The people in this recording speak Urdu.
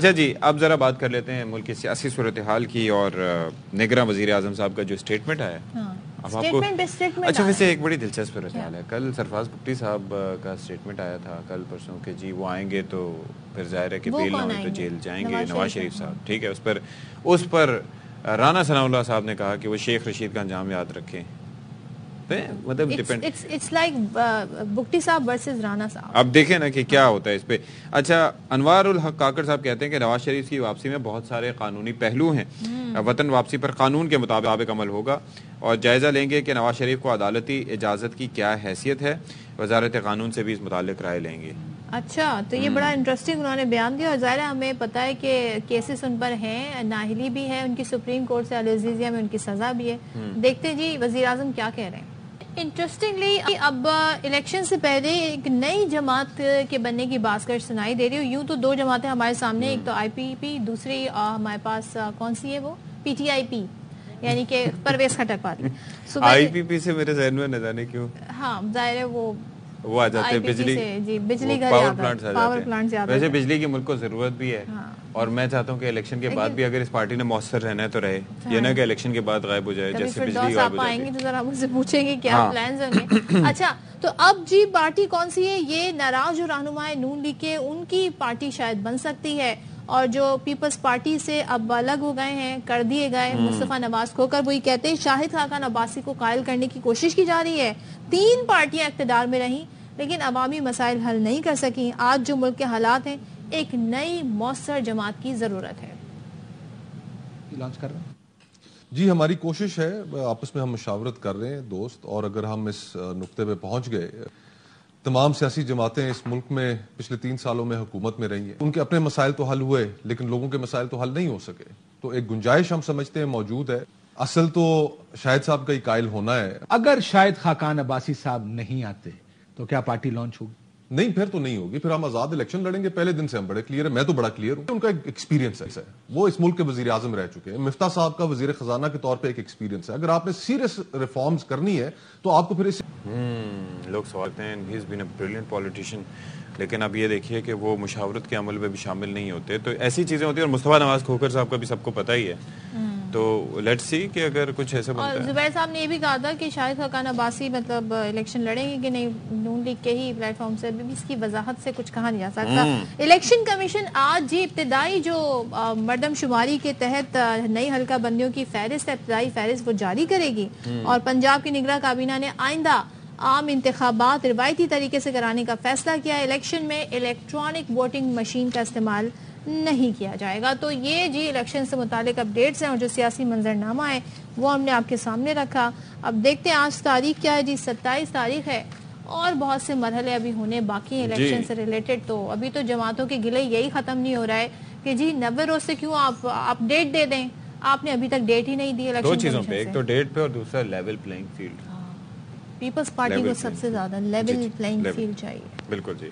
اچھا جی، اب ذرا بات کر لیتے ہیں ملک کی سیاسی صورتحال کی اور نگراں وزیر اعظم صاحب کا جو اسٹیٹمنٹ آیا ہے. اب آپ کو اچھا ویسے ایک بڑی دلچسپ صورتحال ہے. کل سرفراز بگٹی صاحب کا اسٹیٹمنٹ آیا تھا کل پرسوں کہ جی وہ آئیں گے تو پھر ظاہر ہے کہ بیل نہ ہوئی تو جیل جائیں گے. نواز شریف صاحب ٹھیک ہے. اس پر رانا ثناء اللہ صاحب نے کہا کہ وہ شیخ رشید کا انجام یاد رکھیں. مطلب اٹس لائک بگٹی صاحب ورسز رانا صاحب. اب دیکھیں نا کہ کیا ہوتا ہے اس پہ. اچھا انوار الحق کاکڑ صاحب کہتے ہیں کہ نواز شریف کی واپسی میں بہت سارے قانونی پہلو ہیں. وطن واپسی پر قانون کے مطابق عمل ہوگا اور جائزہ لیں گے کہ نواز شریف کو عدالتی اجازت کی کیا حیثیت ہے. وزارت قانون سے بھی اس متعلق رائے لیں گے. اچھا تو یہ بڑا انٹرسٹنگ انہوں نے بیان دیا. اور ظاہر ہے ہمیں پتہ ہے کہ کیسز ان پر ہیں, نااہلی بھی ہے ان کی سپریم کورٹ سے, العزیزیہ میں ان کی سزا بھی ہے. دیکھتے ہیں جی وزیر اعظم کیا کہہ رہے ہیں. انٹرسٹنگلی اب الیکشن سے پہلے ایک نئی جماعت کے بننے کی بات سنائی دے رہی ہے. یوں تو دو جماعتیں ہمارے سامنے, ایک تو آئی پی پی, دوسری ہمارے پاس کون سی ہے وہ پی ٹی آئی پی, یعنی کہ پرویز خٹک پارٹی. آئی پی پی سے میرے ذہن میں نہ جانے کیوں, ہاں ظاہر ہے وہ آ جاتے ہیں بجلی گھر پاور پلانٹس آ پاور جاتے پلانٹس. ہیں. ویسے بجلی کی ملک کو ضرورت بھی ہے اور میں چاہتا ہوں کہ الیکشن کے بعد بھی اگر اس پارٹی نے مؤثر رہنا ہے تو رہے, یہ نہ کہ الیکشن کے بعد غائب ہو جائے جیسے بجلی غائب ہو آئیں گے تو ذرا مجھ سے پوچھیں گے کیا پلانز ہوں گے. اچھا تو اب جی پارٹی کون سی ہے, یہ ناراض جو رہنما نون لیگ کے ان کی پارٹی شاید بن سکتی ہے. اور جو پیپلز پارٹی سے اب الگ ہو گئے ہیں, کر دیے گئے مصطفیٰ نواز کھوکر, وہی کہتے ہیں شاہد خاقان عباسی کو قائل کرنے کی کوشش کی جا رہی ہے. 3 پارٹیاں اقتدار میں رہیں لیکن عوامی مسائل حل نہیں کر سکیں. آج جو ملک کے حالات ہیں, ایک نئی مؤثر جماعت کی ضرورت ہے. لانچ کر رہے ہیں جی, ہماری کوشش ہے, آپس میں ہم مشاورت کر رہے ہیں دوست, اور اگر ہم اس نقطے پہ پہنچ گئے, تمام سیاسی جماعتیں اس ملک میں پچھلے 3 سالوں میں حکومت میں رہی ہیں, ان کے اپنے مسائل تو حل ہوئے لیکن لوگوں کے مسائل تو حل نہیں ہو سکے. تو ایک گنجائش ہم سمجھتے ہیں موجود ہے. اصل تو شاہد صاحب کا ہی قائل ہونا ہے. اگر شاہد خاقان عباسی صاحب نہیں آتے تو کیا پارٹی لانچ ہوگی؟ نہیں, پھر تو نہیں ہوگی. پھر ہم آزاد الیکشن لڑیں گے. پہلے دن سے ہم بڑے کلیئر ہیں, میں تو بڑا کلیئر ہوں. ان کا ایک ایکسپیرینس ہے, وہ اس ملک کے وزیر اعظم رہ چکے ہیں. مفتاح صاحب کا وزیر خزانہ کے طور پہ ایک ایکسپیرینس ہے. اگر آپ نے سیریس ریفارمز کرنی ہے تو آپ کو پھر اس لوگ سوالتے ہیں ہی از بین اے بریلینٹ پولیٹیشین, لیکن اب یہ دیکھیے کہ وہ مشاورت کے عمل میں بھی شامل نہیں ہوتے. تو ایسی چیزیں ہوتی ہیں. اور مصطفیٰ نواز کھوکر صاحب کا بھی سب کو پتہ ہی ہے. تو لیٹس سی کہ اگر کچھ ایسا بنتا ہے. اور زبیر صاحب نے یہ بھی کہا تھا کہ شاہد خاقان عباسی مطلب الیکشن لڑیں گے کہ نہیں نون لیگ کے ہی پلیٹ فارم سے, بھی اس کی وضاحت سے کچھ کہا نہیں جا سکتا. الیکشن کمیشن آج جی ابتدائی جو مردم شماری کے تحت نئی حلقہ بندیوں کی فہرست, ابتدائی فہرست وہ جاری کرے گی. اور پنجاب کی نگراں کابینہ نے آئندہ عام انتخابات روایتی طریقے سے کرانے کا فیصلہ کیا. الیکشن میں الیکٹرانک ووٹنگ مشین کا استعمال نہیں کیا جائے گا. تو یہ جی الیکشن سے متعلق اپڈیٹس ہیں, اور جو سیاسی منظرنامہ ہے وہ ہم نے آپ کے سامنے رکھا. اب دیکھتے ہیں آج تاریخ کیا ہے جی, 27 تاریخ ہے, اور بہت سے مرحلے ابھی ہونے باقی ہیں الیکشن سے ریلیٹڈ. تو ابھی تو جماعتوں کے گلے یہی ختم نہیں ہو رہا ہے کہ جی 90 روز سے کیوں آپ اپڈیٹ دے دیں, آپ نے ابھی تک ڈیٹ ہی نہیں دی الیکشن. 2 چیزوں پہ, ایک تو ڈیٹ پہ اور دوسرا level playing field. Peoples Party کو سب سے زیادہ لیول پلینگ فیلڈ چاہیے. بالکل جی.